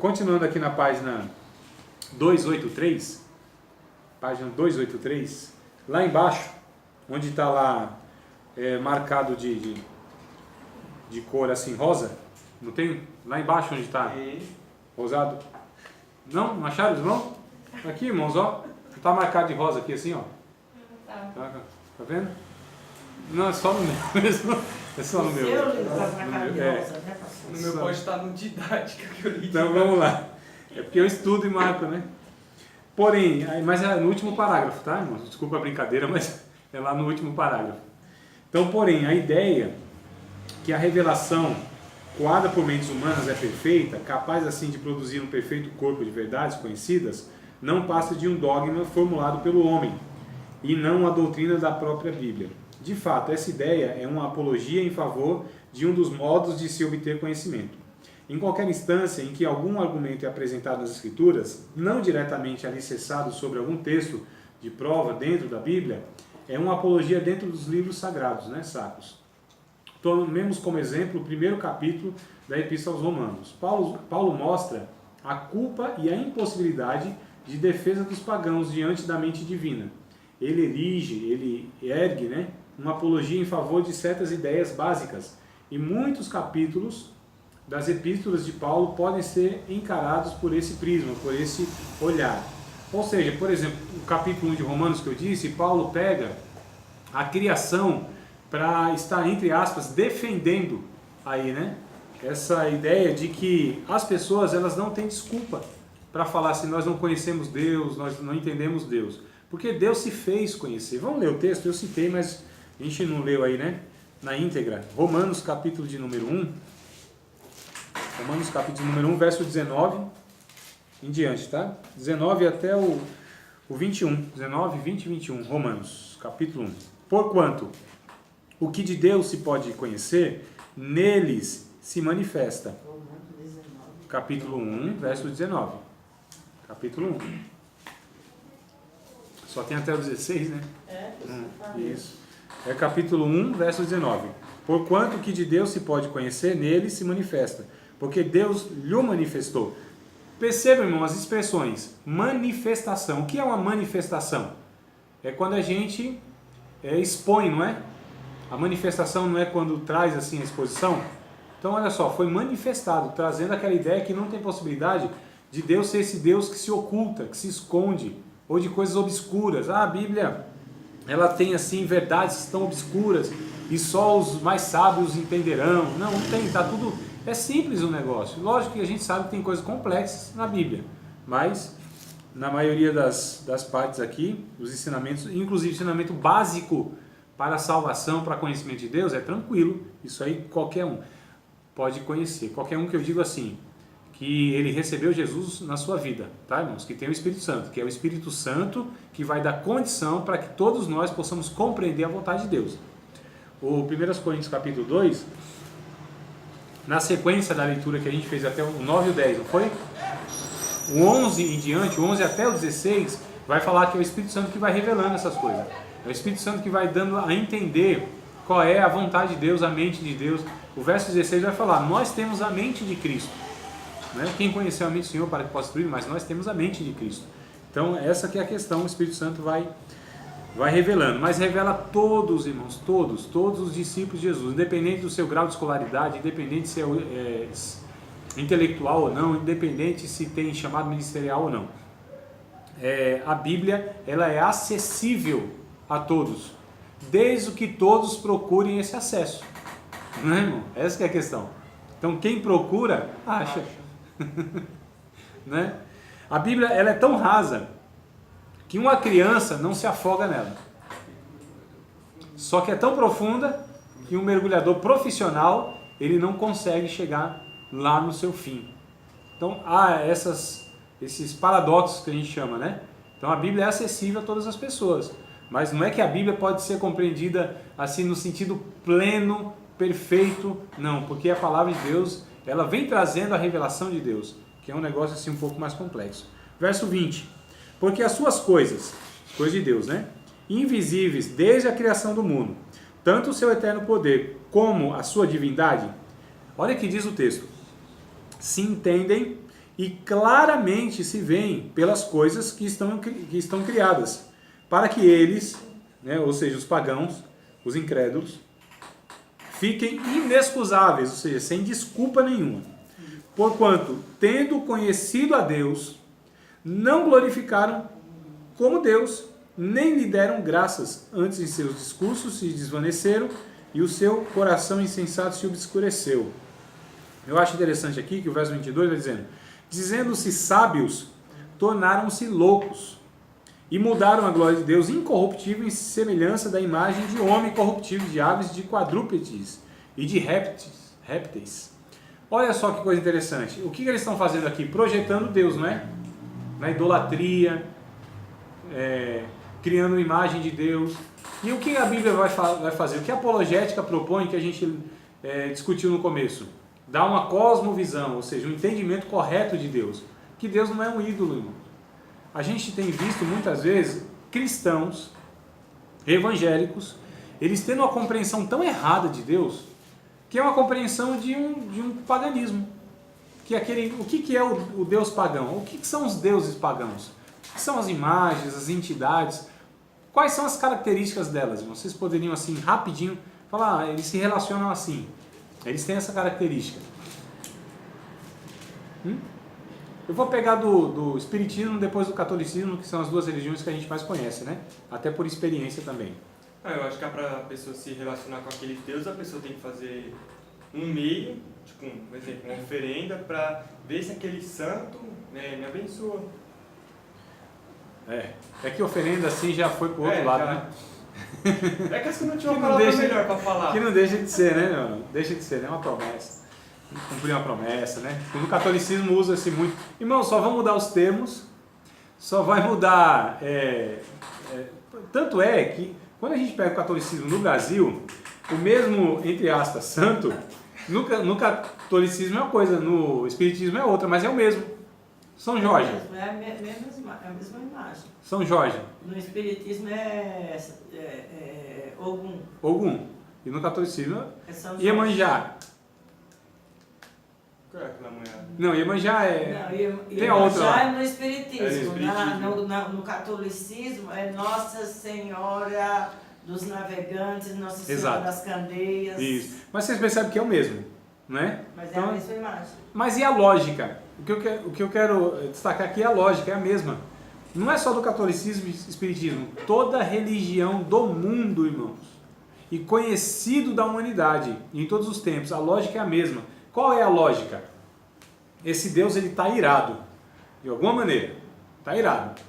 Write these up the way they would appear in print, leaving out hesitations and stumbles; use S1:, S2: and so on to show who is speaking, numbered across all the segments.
S1: continuando aqui na página 283, página 283, lá embaixo, onde está lá marcado de cor assim rosa, não tem? Lá embaixo onde está rosado? Não acharam, irmão? Aqui, irmãos, ó, está marcado de rosa aqui assim, ó. Tá vendo? Não, é só no meu mesmo. É só no meu.
S2: No meu pode estar no didática que eu li.
S1: Então vamos lá. É porque eu estudo e marco, né? Porém, mas é no último parágrafo, tá, irmão? Desculpa a brincadeira, mas é lá no último parágrafo. Então, porém, a ideia que a revelação coada por mentes humanas é perfeita, capaz assim de produzir um perfeito corpo de verdades conhecidas, não passa de um dogma formulado pelo homem, e não a doutrina da própria Bíblia. De fato, essa ideia é uma apologia em favor de um dos modos de se obter conhecimento. Em qualquer instância em que algum argumento é apresentado nas Escrituras, não diretamente alicerçado sobre algum texto de prova dentro da Bíblia, é uma apologia dentro dos livros sagrados, né, sacros. Tomemos como exemplo o primeiro capítulo da Epístola aos Romanos. Paulo mostra a culpa e a impossibilidade de defesa dos pagãos diante da mente divina. Ele ergue, né, uma apologia em favor de certas ideias básicas. E muitos capítulos das epístolas de Paulo podem ser encarados por esse prisma, por esse olhar. Ou seja, por exemplo, o capítulo 1 de Romanos que eu disse, Paulo pega a criação para estar, entre aspas, defendendo aí, né, essa ideia de que as pessoas elas não têm desculpa para falar assim, nós não conhecemos Deus, nós não entendemos Deus. Porque Deus se fez conhecer. Vamos ler o texto, eu citei, mas a gente não leu aí, né? Na íntegra. Romanos capítulo de número 1. Romanos capítulo número 1, verso 19 em diante, tá? 19 até o 21. 19, 20 e 21. Romanos capítulo 1. Porquanto o que de Deus se pode conhecer, neles se manifesta. Capítulo 1, verso 19. Capítulo 1. Só tem até o 16, né? Isso. É capítulo 1, verso 19. Porquanto o que de Deus se pode conhecer, nele se manifesta. Porque Deus lhe manifestou. Percebam, irmão, as expressões. Manifestação. O que é uma manifestação? É quando a gente expõe, não é? A manifestação não é quando traz assim a exposição? Então, olha só, foi manifestado, trazendo aquela ideia que não tem possibilidade de Deus ser esse Deus que se oculta, que se esconde, ou de coisas obscuras. A Bíblia, ela tem assim verdades tão obscuras e só os mais sábios entenderão. Não tem, tá tudo, é simples o negócio. Lógico que a gente sabe que tem coisas complexas na Bíblia, mas na maioria das partes aqui, os ensinamentos, inclusive o ensinamento básico para a salvação, para conhecimento de Deus, é tranquilo. Isso aí qualquer um pode conhecer. Qualquer um que eu digo assim, que ele recebeu Jesus na sua vida, tá, irmãos? Que tem o Espírito Santo, que é o Espírito Santo que vai dar condição para que todos nós possamos compreender a vontade de Deus. O 1 Coríntios capítulo 2, na sequência da leitura que a gente fez até o 9 e o 10, não foi? O 11 em diante, o 11 até o 16, vai falar que é o Espírito Santo que vai revelando essas coisas. É o Espírito Santo que vai dando a entender qual é a vontade de Deus, a mente de Deus. O verso 16 vai falar, nós temos a mente de Cristo. Quem conheceu a mente do Senhor para que possa instruir, mas nós temos a mente de Cristo. Então essa que é a questão, o Espírito Santo vai revelando, mas revela todos, irmãos, todos os discípulos de Jesus, independente do seu grau de escolaridade, independente se é intelectual ou não, independente se tem chamado ministerial ou não. A Bíblia, ela é acessível a todos, desde que todos procurem esse acesso. Não é, irmão? Essa que é a questão. Então quem procura, acha. Né? A Bíblia, ela é tão rasa que uma criança não se afoga nela. Só que é tão profunda que um mergulhador profissional ele não consegue chegar lá no seu fim. Então há esses paradoxos que a gente chama, né? Então a Bíblia é acessível a todas as pessoas, mas não é que a Bíblia pode ser compreendida assim no sentido pleno, perfeito, não, porque a palavra de Deus ela vem trazendo a revelação de Deus, que é um negócio assim um pouco mais complexo. Verso 20. Porque as suas coisas de Deus, né? Invisíveis desde a criação do mundo, tanto o seu eterno poder como a sua divindade, olha que diz o texto, se entendem e claramente se veem pelas coisas que estão criadas, para que eles, né, ou seja, os pagãos, os incrédulos, fiquem inexcusáveis, ou seja, sem desculpa nenhuma. Porquanto, tendo conhecido a Deus, não glorificaram como Deus, nem lhe deram graças, antes em seus discursos se desvaneceram e o seu coração insensato se obscureceu. Eu acho interessante aqui que o verso 22 vai dizendo: dizendo-se sábios, tornaram-se loucos e mudaram a glória de Deus incorruptível em semelhança da imagem de homem corruptível, de aves, de quadrúpedes e de répteis. Olha só que coisa interessante. O que eles estão fazendo aqui? Projetando Deus, não é? Na idolatria, criando imagem de Deus. E o que a Bíblia vai fazer? O que a apologética propõe, que a gente discutiu no começo? Dá uma cosmovisão, ou seja, um entendimento correto de Deus. Que Deus não é um ídolo, irmão. A gente tem visto muitas vezes cristãos, evangélicos, eles tendo uma compreensão tão errada de Deus, que é uma compreensão de um paganismo. O que é o Deus pagão? O que são os deuses pagãos? O que são as imagens, as entidades? Quais são as características delas? Vocês poderiam, assim, rapidinho, falar, eles se relacionam assim. Eles têm essa característica. Eu vou pegar do Espiritismo, depois do Catolicismo, que são as duas religiões que a gente mais conhece, né? Até por experiência também.
S2: Eu acho que para a pessoa se relacionar com aquele Deus, a pessoa tem que fazer um meio, tipo, por exemplo, uma oferenda, para ver se aquele santo me abençoa.
S1: É que oferenda assim já foi pro outro lado, né?
S2: É que eu não tinha uma palavra melhor para falar.
S1: Que não deixa de ser, né, meu? Deixa de ser, né? Uma promessa. Cumprir uma promessa, né? O catolicismo usa-se muito. Irmão, só vão mudar os termos, só vai mudar... Tanto é que, quando a gente pega o catolicismo no Brasil, o mesmo, entre aspas, santo, no catolicismo é uma coisa, no espiritismo é outra, mas é o mesmo. São Jorge.
S3: É a mesma imagem.
S1: São Jorge.
S3: No espiritismo é Ogum.
S1: Ogum. E no catolicismo
S3: É São Jorge.
S1: Iemanjá.
S2: Qual é aquela mulher?
S1: Não, Iemanjá tem a outra
S3: Já
S1: lá.
S3: é no espiritismo.
S2: espiritismo.
S3: No catolicismo é Nossa Senhora dos Navegantes, Nossa Senhora
S1: Exato.
S3: das Candeias.
S1: Isso. Mas vocês percebem que é o mesmo, né?
S3: Mas
S1: Então,
S3: é a mesma imagem.
S1: mas e a lógica? O que eu quero destacar aqui é a lógica, é a mesma. Não é só do catolicismo e espiritismo. Toda religião do mundo, irmãos, e conhecido da humanidade, em todos os tempos, a lógica é a mesma. Qual é a lógica? Esse Deus, ele está irado, de alguma maneira, está irado.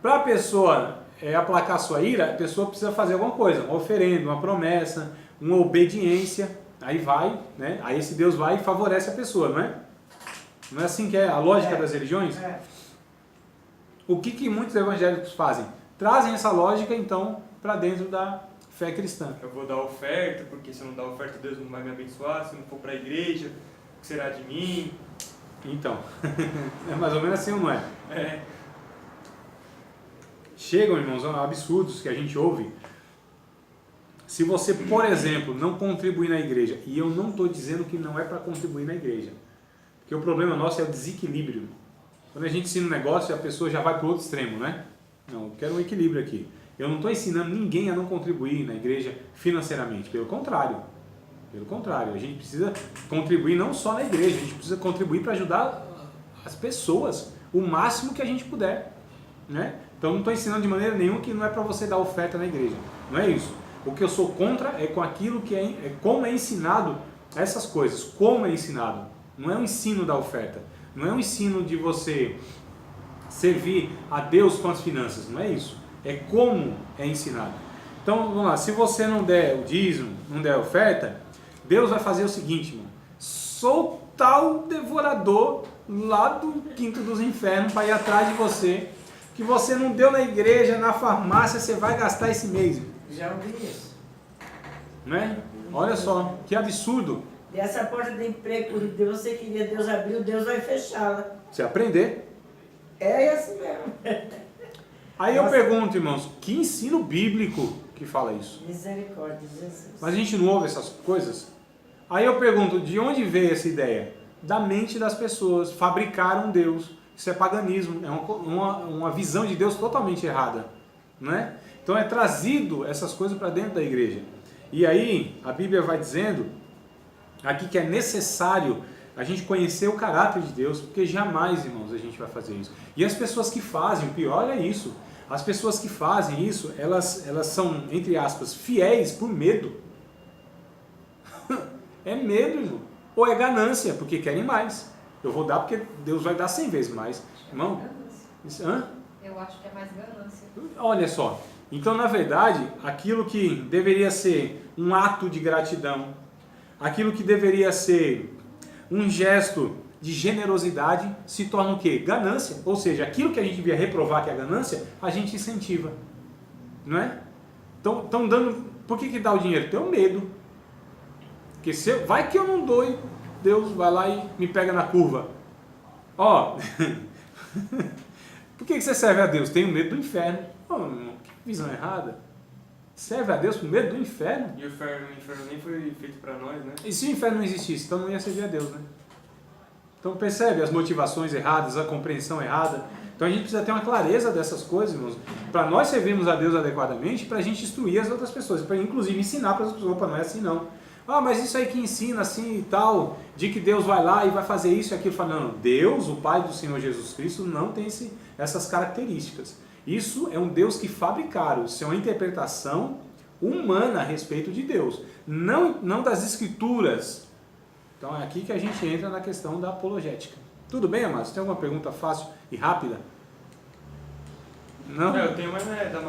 S1: Para a pessoa aplacar sua ira, a pessoa precisa fazer alguma coisa, uma oferenda, uma promessa, uma obediência, aí vai, né? Aí esse Deus vai e favorece a pessoa, não é? Não é assim que é a lógica das religiões? O que muitos evangélicos fazem? Trazem essa lógica, então, para dentro da fé cristã.
S2: Eu vou dar oferta, porque se eu não dar oferta, Deus não vai me abençoar. Se eu não for para a igreja, o que será de mim?
S1: Então, é mais ou menos assim, não é?
S2: É.
S1: Chegam, irmãos, absurdos que a gente ouve. Se você, por exemplo, não contribuir na igreja, e eu não estou dizendo que não é para contribuir na igreja, porque o problema nosso é o desequilíbrio. Quando a gente ensina um negócio, a pessoa já vai para o outro extremo, né? Não, eu quero um equilíbrio aqui. Eu não estou ensinando ninguém a não contribuir na igreja financeiramente, pelo contrário. Pelo contrário, a gente precisa contribuir não só na igreja, a gente precisa contribuir para ajudar as pessoas o máximo que a gente puder, né? Então não estou ensinando de maneira nenhuma que não é para você dar oferta na igreja, não é isso. O que eu sou contra é com aquilo que é como é ensinado essas coisas, como é ensinado. Não é um ensino da oferta, não é um ensino de você servir a Deus com as finanças, não é isso. É como é ensinado. Então, vamos lá, se você não der o dízimo, não der a oferta, Deus vai fazer o seguinte, irmão, soltar o devorador lá do quinto dos infernos para ir atrás de você, que você não deu na igreja, na farmácia, você vai gastar esse mês. Irmão.
S3: Já ouvi isso.
S1: Não é? Olha só, que absurdo.
S3: E essa porta de emprego que você queria Deus abrir, Deus vai fechá-la.
S1: Você aprender.
S3: É assim mesmo.
S1: Aí eu pergunto, irmãos, que ensino bíblico que fala isso?
S3: Misericórdia, Jesus.
S1: Mas a gente não ouve essas coisas? Aí eu pergunto, de onde veio essa ideia? da mente das pessoas, fabricaram um Deus. Isso é paganismo, é uma visão de Deus totalmente errada, né? Então é trazido essas coisas para dentro da igreja. E aí a Bíblia vai dizendo aqui que é necessário a gente conhecer o caráter de Deus, porque jamais, irmãos, a gente vai fazer isso. E as pessoas que fazem, o pior é isso, as pessoas que fazem isso, elas são, entre aspas, fiéis por medo. É medo, irmão. Ou é ganância, porque querem mais. Eu vou dar porque Deus vai dar 100 vezes mais. Irmão, isso,
S4: eu acho que é mais ganância.
S1: Olha só, então na verdade, aquilo que deveria ser um ato de gratidão, aquilo que deveria ser um gesto de generosidade, se torna o quê? Ganância. Ou seja, aquilo que a gente devia reprovar que é ganância, a gente incentiva. Não é? Então, dando... Por que dá o dinheiro? Tem o medo. Porque vai que eu não dou e Deus vai lá e me pega na curva. Ó, por que você serve a Deus? Tenho medo do inferno. Oh, irmão, que visão errada. Serve a Deus com medo do inferno?
S2: E o inferno nem foi feito para nós, né?
S1: E se o inferno não existisse, então não ia servir a Deus, né? Então percebe as motivações erradas, a compreensão errada. Então a gente precisa ter uma clareza dessas coisas, irmãos, para nós servirmos a Deus adequadamente, para a gente instruir as outras pessoas, para inclusive ensinar para as pessoas, opa, não é assim não. Ah, mas isso aí que ensina assim e tal, de que Deus vai lá e vai fazer isso e aquilo. Fala, não, Deus, o Pai do Senhor Jesus Cristo, não tem essas características. Isso é um Deus que fabricaram, isso é uma interpretação humana a respeito de Deus, não das Escrituras. Então é aqui que a gente entra na questão da apologética. Tudo bem, amados? Tem alguma pergunta fácil e rápida? Não?
S2: Eu tenho, mas não é da